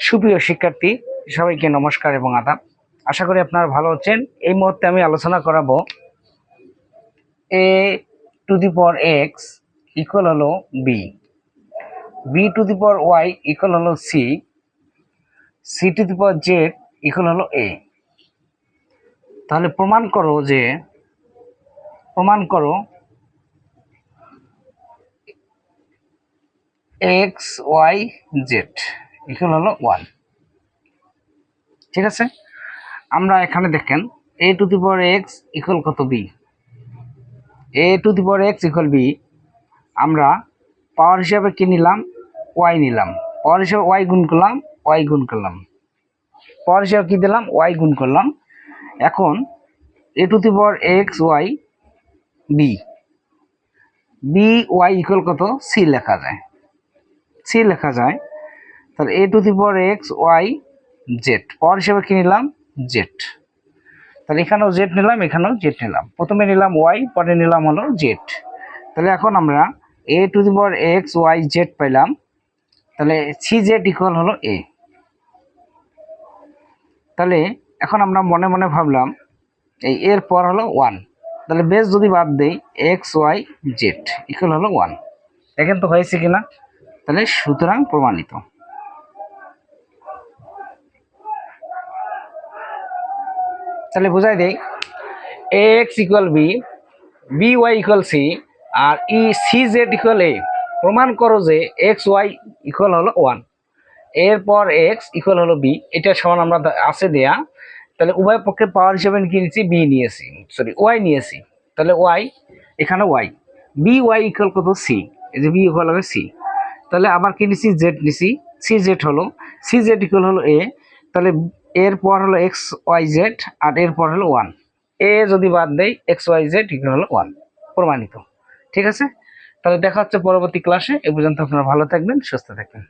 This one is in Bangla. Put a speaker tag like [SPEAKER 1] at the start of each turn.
[SPEAKER 1] সুপ্রিয় শিক্ষার্থী সবাইকে নমস্কার এবং আদাব। আশা করি আপনারা ভালো আছেন। এই মুহূর্তে আমি আলোচনা করাবো a to the power x equal হলো b, b to the power y equal হলো c, c to the power z equal হলো a। তাহলে প্রমাণ করো x y z ইকুয়াল হলো 1। ঠিক আছে, আমরা এখানে দেখেন a to the power x equal কত b, a to the power x equal b। আমরা পাওয়ার হিসাবে কি নিলাম, y নিলাম। পাওয়ার হিসাবে y গুণ করলাম, পাওয়ার হিসাবে কি দিলাম, y গুণ করলাম। এখন a to the power x y b, b y equal কত, c লেখা যায়। তাহলে a to the power x y z, পাওয়ার হিসাবে কি নিলাম, z। তাহলে এখানেও z নিলাম, এখানেও z নিলাম। প্রথমে নিলাম y, পরে নিলাম হলো z। তাহলে এখন আমরা a to the power x y z পাইলাম। তাহলে cz ইকুয়াল হলো a। তাহলে এখন আমরা মনে মনে ভাবলাম এই এর পর হলো 1, তাহলে বেস যদি বাদ দেই x y z ইকুয়াল হলো 1। দেখেন তো হয়েছে কিনা। তাহলে সুতরাং প্রমাণিত। তাহলে বোঝাই দেই ax equal b, by equal c আর cz ইকুয়াল a। প্রমাণ করো যে x y ইকুয়াল হলো 1, এরপর x ইকুয়াল হলো b। এটা সমান আমরা আছে দেয়া। তাহলে উভয় পক্ষে পাওয়ার হিসেবে কি নিয়েছি, b নিয়েছি, সরি y নিয়েছি। তাহলে y, এখানে y, by ইকুয়াল কত, c, এই যে b ইকুয়াল হবে c। তাহলে আবার কি নিছি, z নিছি, cz হলো, cz ইকুয়াল হলো a। তাহলে এরপর হলো x y z আর এরপর হলো 1, a যদি বাদ দেই x y z ইকুয়াল হলো 1। প্রমাণিত। ঠিক আছে, তাহলে দেখা হচ্ছে পরবর্তী ক্লাসে। এ পর্যন্ত আপনারা ভালো থাকবেন, সুস্থ থাকবেন।